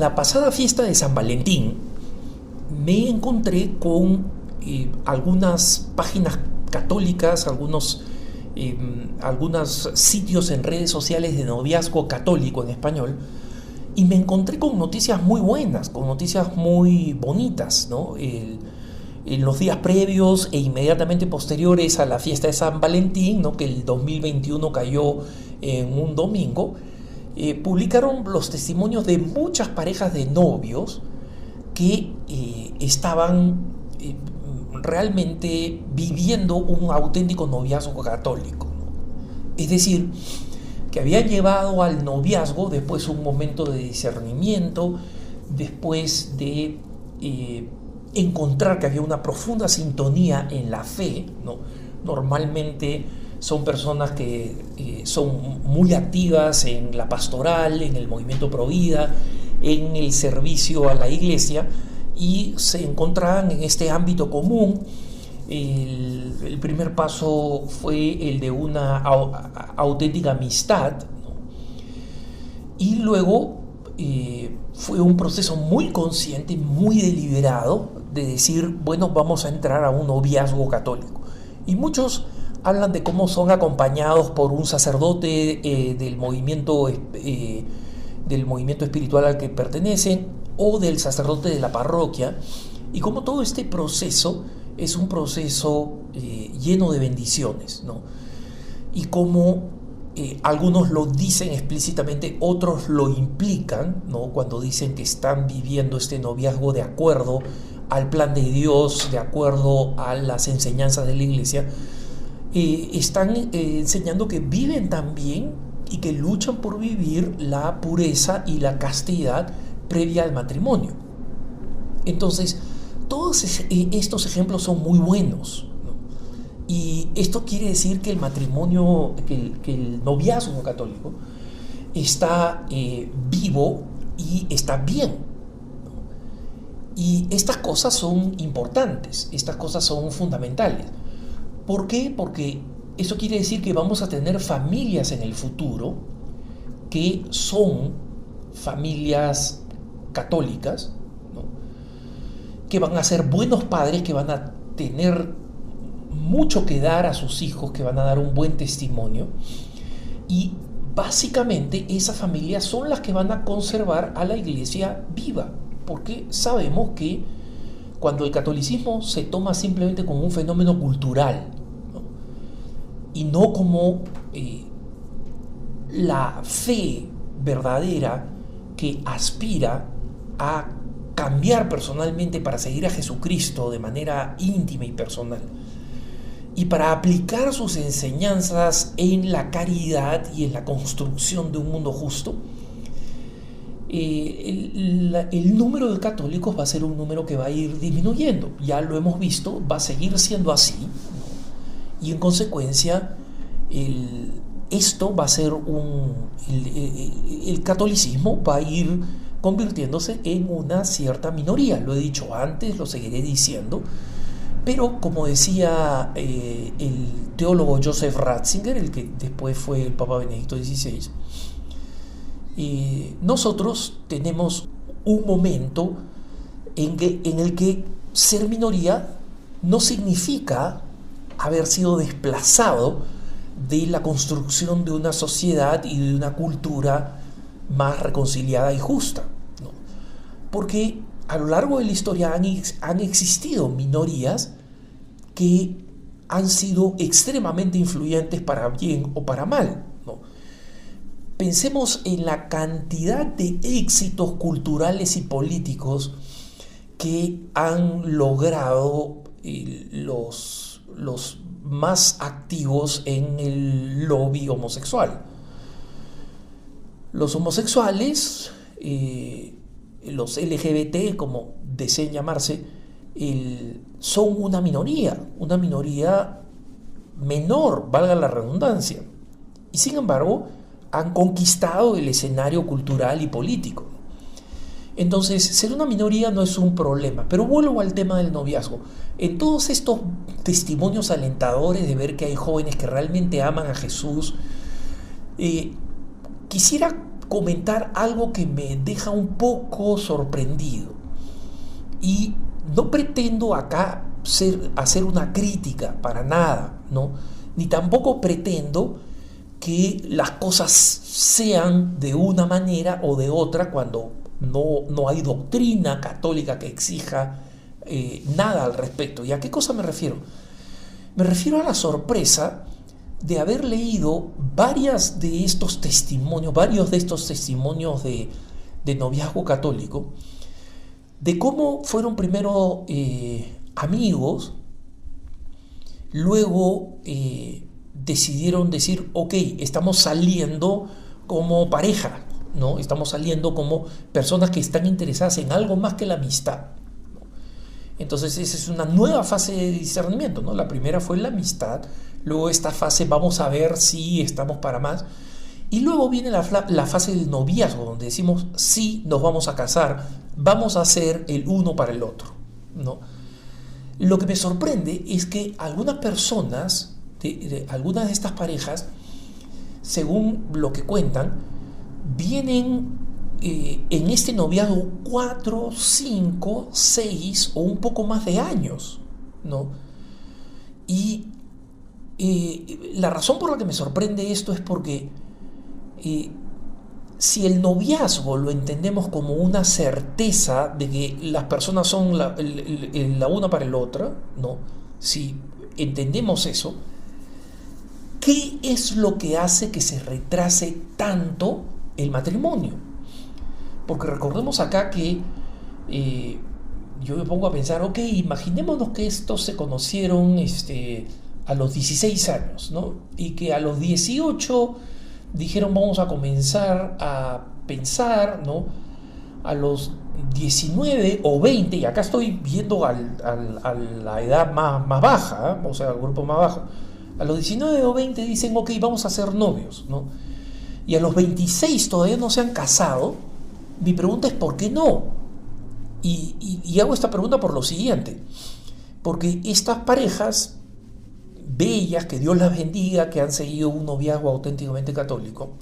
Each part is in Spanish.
En la pasada fiesta de San Valentín me encontré con algunas páginas católicas, algunos sitios en redes sociales de noviazgo católico en español, y me encontré con noticias muy buenas, con noticias muy bonitas, ¿no? En los días previos e inmediatamente posteriores a la fiesta de San Valentín, ¿no?, que el 2021 cayó en un domingo, publicaron los testimonios de muchas parejas de novios que estaban realmente viviendo un auténtico noviazgo católico, ¿no? Es decir, que habían llevado al noviazgo después un momento de discernimiento, después de encontrar que había una profunda sintonía en la fe, ¿no? Normalmente son personas que son muy activas en la pastoral, en el movimiento Provida, en el servicio a la iglesia, y se encontraban en este ámbito común. El primer paso fue el de una auténtica amistad, ¿no? Y luego fue un proceso muy consciente, muy deliberado, de decir, bueno, vamos a entrar a un noviazgo católico. Y muchos hablan de cómo son acompañados por un sacerdote del movimiento espiritual al que pertenecen, o del sacerdote de la parroquia, y cómo todo este proceso es un proceso lleno de bendiciones, ¿no? Y cómo algunos lo dicen explícitamente, otros lo implican, ¿no?, cuando dicen que están viviendo este noviazgo de acuerdo al plan de Dios, de acuerdo a las enseñanzas de la iglesia. Están enseñando que viven también y que luchan por vivir la pureza y la castidad previa al matrimonio. Entonces, todos estos ejemplos son muy buenos, ¿no? Y esto quiere decir que el matrimonio, que el noviazgo católico está vivo y está bien, ¿no? Y estas cosas son importantes, estas cosas son fundamentales. ¿Por qué? Porque eso quiere decir que vamos a tener familias en el futuro que son familias católicas, ¿no?, que van a ser buenos padres, que van a tener mucho que dar a sus hijos, que van a dar un buen testimonio, y básicamente esas familias son las que van a conservar a la iglesia viva, porque sabemos que cuando el catolicismo se toma simplemente como un fenómeno cultural, ¿no?, y no como la fe verdadera que aspira a cambiar personalmente para seguir a Jesucristo de manera íntima y personal, y para aplicar sus enseñanzas en la caridad y en la construcción de un mundo justo, el número de católicos va a ser un número que va a ir disminuyendo. Ya lo hemos visto, va a seguir siendo así, ¿no? Y en consecuencia esto va a ser el catolicismo va a ir convirtiéndose en una cierta minoría. Lo he dicho antes, lo seguiré diciendo, pero como decía el teólogo Joseph Ratzinger, el que después fue el Papa Benedicto XVI, nosotros tenemos un momento en el que ser minoría no significa haber sido desplazado de la construcción de una sociedad y de una cultura más reconciliada y justa, ¿no? Porque a lo largo de la historia han existido minorías que han sido extremadamente influyentes para bien o para mal, ¿no? Pensemos en la cantidad de éxitos culturales y políticos que han logrado los más activos en el lobby homosexual. Los homosexuales, los LGBT, como deseen llamarse, son una minoría menor, valga la redundancia, y sin embargo han conquistado el escenario cultural y político. Entonces, ser una minoría no es un problema. Pero vuelvo al tema del noviazgo. En todos estos testimonios alentadores de ver que hay jóvenes que realmente aman a Jesús, quisiera comentar algo que me deja un poco sorprendido. Y no pretendo acá hacer una crítica para nada, ¿no? Ni tampoco pretendo que las cosas sean de una manera o de otra cuando no hay doctrina católica que exija nada al respecto. ¿Y a qué cosa me refiero? Me refiero a la sorpresa de haber leído varios de estos testimonios de noviazgo católico, de cómo fueron primero amigos, luego decidieron decir, ok, estamos saliendo como pareja, ¿no? Estamos saliendo como personas que están interesadas en algo más que la amistad. Entonces esa es una nueva fase de discernimiento, ¿no? La primera fue la amistad, luego esta fase vamos a ver si estamos para más, y luego viene la fase del noviazgo, donde decimos sí, nos vamos a casar, vamos a ser el uno para el otro, ¿no? Lo que me sorprende es que algunas personas, algunas de estas parejas, según lo que cuentan, vienen en este noviazgo 4, 5, 6 o un poco más de años, ¿no? Y la razón por la que me sorprende esto es porque si el noviazgo lo entendemos como una certeza de que las personas son la una para el otro, ¿no? Si entendemos eso, ¿qué es lo que hace que se retrase tanto el matrimonio? Porque recordemos acá que yo me pongo a pensar, ok, imaginémonos que estos se conocieron a los 16 años, ¿no? Y que a los 18 dijeron vamos a comenzar a pensar, ¿no? A los 19 o 20, y acá estoy viendo a la edad más baja, o sea, al grupo más bajo, a los 19 o 20 dicen, ok, vamos a ser novios, ¿no? Y a los 26 todavía no se han casado. Mi pregunta es ¿por qué no? Y hago esta pregunta por lo siguiente, porque estas parejas bellas, que Dios las bendiga, que han seguido un noviazgo auténticamente católico,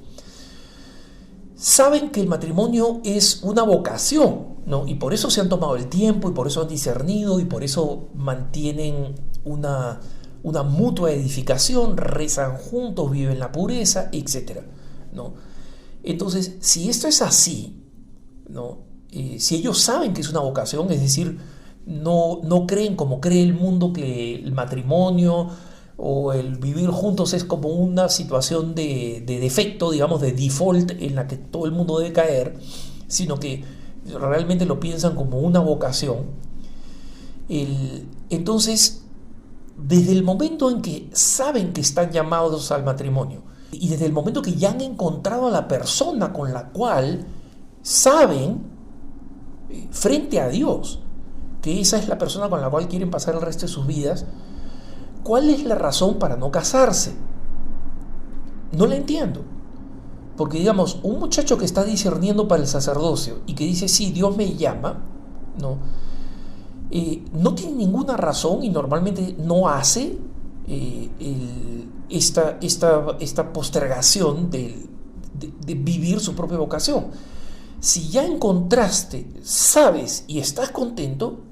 saben que el matrimonio es una vocación, ¿no? Y por eso se han tomado el tiempo, y por eso han discernido, y por eso mantienen una mutua edificación, rezan juntos, viven la pureza, etc., ¿no? Entonces, si esto es así, ¿no? Si ellos saben que es una vocación, es decir, no creen como cree el mundo que el matrimonio o el vivir juntos es como una situación de defecto, digamos, de default en la que todo el mundo debe caer, sino que realmente lo piensan como una vocación. Entonces, desde el momento en que saben que están llamados al matrimonio y desde el momento que ya han encontrado a la persona con la cual saben frente a Dios que esa es la persona con la cual quieren pasar el resto de sus vidas, ¿cuál es la razón para no casarse? No la entiendo. Porque digamos, un muchacho que está discerniendo para el sacerdocio y que dice, sí, Dios me llama, ¿no? No tiene ninguna razón y normalmente no hace esta postergación de vivir su propia vocación. Si ya encontraste, sabes y estás contento,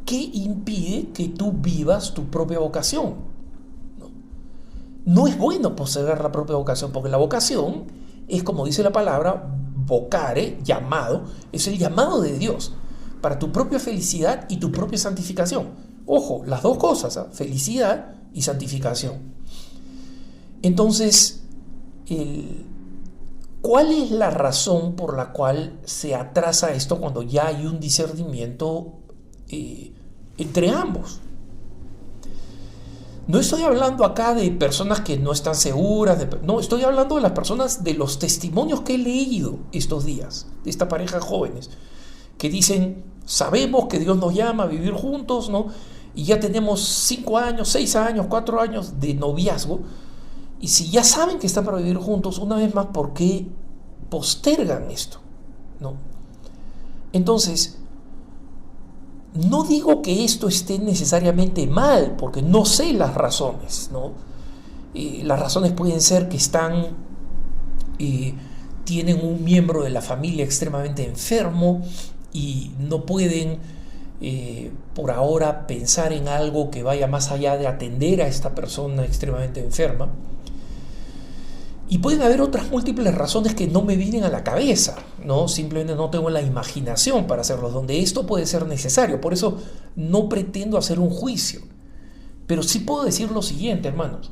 ¿qué impide que tú vivas tu propia vocación? No es bueno postergar la propia vocación, porque la vocación es, como dice la palabra, vocare, llamado, es el llamado de Dios para tu propia felicidad y tu propia santificación. Ojo, las dos cosas, ¿eh? Felicidad y santificación. Entonces, ¿cuál es la razón por la cual se atrasa esto cuando ya hay un discernimiento entre ambos? No estoy hablando acá de personas que no están seguras, no, estoy hablando de las personas, de los testimonios que he leído estos días, de esta pareja de jóvenes, que dicen, sabemos que Dios nos llama a vivir juntos, ¿no? Y ya tenemos 5 años, 6 años, 4 años de noviazgo, y si ya saben que están para vivir juntos, una vez más, ¿por qué postergan esto? ¿No? Entonces, no digo que esto esté necesariamente mal, porque no sé las razones, ¿no? Las razones pueden ser que están tienen un miembro de la familia extremadamente enfermo y no pueden por ahora pensar en algo que vaya más allá de atender a esta persona extremadamente enferma. Y pueden haber otras múltiples razones que no me vienen a la cabeza, ¿no? Simplemente no tengo la imaginación para hacerlo, donde esto puede ser necesario. Por eso no pretendo hacer un juicio. Pero sí puedo decir lo siguiente, hermanos.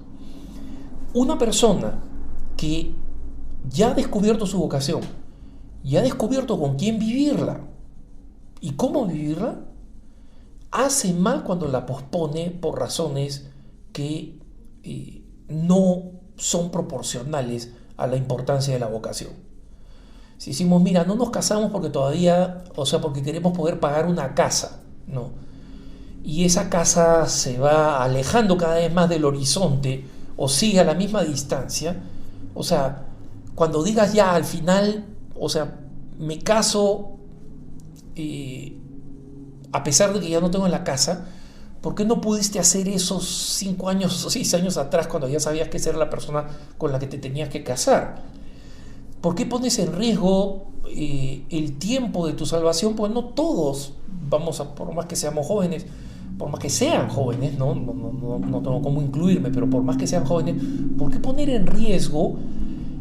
Una persona que ya ha descubierto su vocación, ya ha descubierto con quién vivirla y cómo vivirla, hace mal cuando la pospone por razones que no son proporcionales a la importancia de la vocación. Si decimos, mira, no nos casamos porque todavía, porque queremos poder pagar una casa, ¿no? Y esa casa se va alejando cada vez más del horizonte o sigue a la misma distancia, cuando digas ya al final, me caso a pesar de que ya no tengo la casa, ¿por qué no pudiste hacer esos 5 años o 6 años atrás cuando ya sabías que esa era la persona con la que te tenías que casar? ¿Por qué pones en riesgo el tiempo de tu salvación? Pues no todos por más que seamos jóvenes, por más que sean jóvenes, no tengo cómo incluirme, pero por más que sean jóvenes, ¿por qué poner en riesgo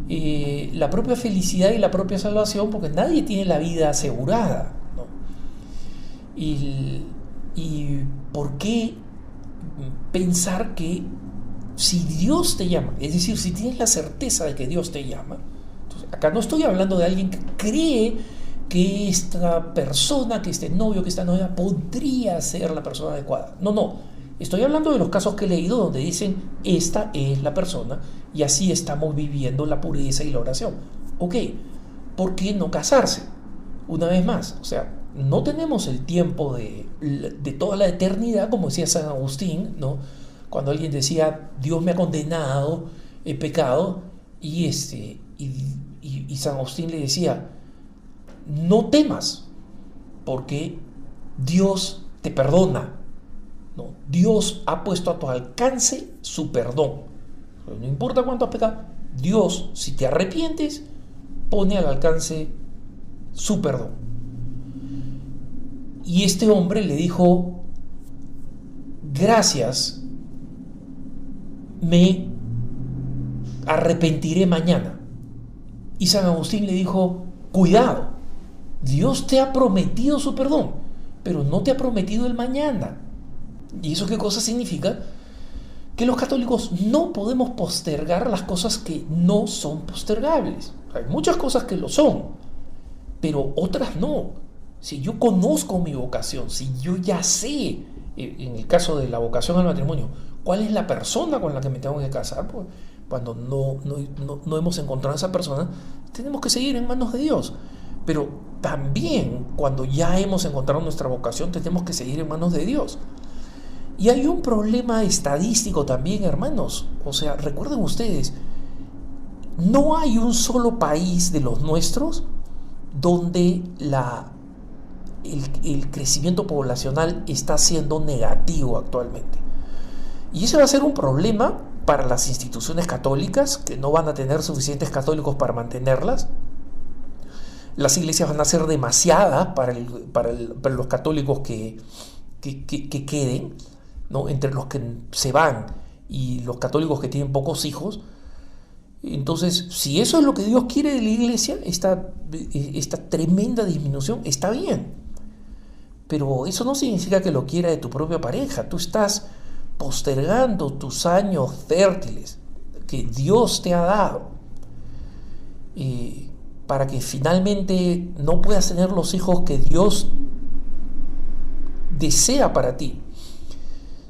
la propia felicidad y la propia salvación? Porque nadie tiene la vida asegurada, ¿no? Y ¿por qué pensar que si Dios te llama, es decir, si tienes la certeza de que Dios te llama? Entonces, acá no estoy hablando de alguien que cree que esta persona, que este novio, que esta novia podría ser la persona adecuada. No. Estoy hablando de los casos que he leído donde dicen, esta es la persona y así estamos viviendo la pureza y la oración. Ok, ¿por qué no casarse? Una vez más, no tenemos el tiempo de toda la eternidad, como decía San Agustín, ¿no? Cuando alguien decía, Dios me ha condenado, he pecado, y San Agustín le decía, no temas, porque Dios te perdona, ¿no? Dios ha puesto a tu alcance su perdón. No importa cuánto has pecado, Dios, si te arrepientes, pone al alcance su perdón. Y este hombre le dijo, gracias, me arrepentiré mañana. Y San Agustín le dijo, cuidado, Dios te ha prometido su perdón, pero no te ha prometido el mañana. ¿Y eso qué cosa significa? Que los católicos no podemos postergar las cosas que no son postergables. Hay muchas cosas que lo son, pero otras no. Si yo conozco mi vocación, si yo ya sé, en el caso de la vocación al matrimonio, cuál es la persona con la que me tengo que casar, pues cuando no hemos encontrado a esa persona, tenemos que seguir en manos de Dios. Pero también cuando ya hemos encontrado nuestra vocación, tenemos que seguir en manos de Dios. Y hay un problema estadístico también, hermanos. Recuerden ustedes, no hay un solo país de los nuestros donde el crecimiento poblacional está siendo negativo actualmente. Y ese va a ser un problema para las instituciones católicas, que no van a tener suficientes católicos para mantenerlas. Las iglesias van a ser demasiadas para los católicos que queden, ¿no? Entre los que se van y los católicos que tienen pocos hijos. Entonces, si eso es lo que Dios quiere de la iglesia, esta tremenda disminución está bien, pero eso no significa que lo quiera de tu propia pareja. Tú estás postergando tus años fértiles que Dios te ha dado para que finalmente no puedas tener los hijos que Dios desea para ti,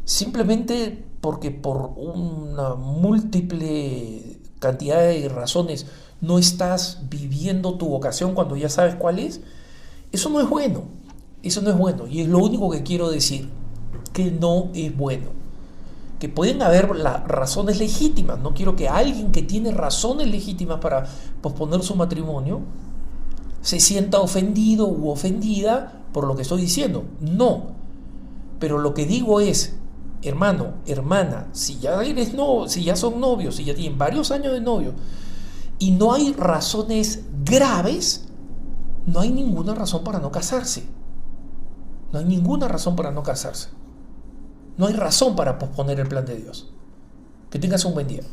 simplemente porque por una múltiple cantidad de razones no estás viviendo tu vocación cuando ya sabes cuál es. Eso no es bueno, y es lo único que quiero decir, que no es bueno. Que pueden haber razones legítimas. No quiero que alguien que tiene razones legítimas para posponer su matrimonio se sienta ofendido u ofendida por lo que estoy diciendo. No. Pero lo que digo es, hermano, hermana, si ya son novios, si ya tienen varios años de novio y no hay razones graves, no hay ninguna razón para no casarse. No hay ninguna razón para no casarse. No hay razón para posponer el plan de Dios. Que tengas un buen día.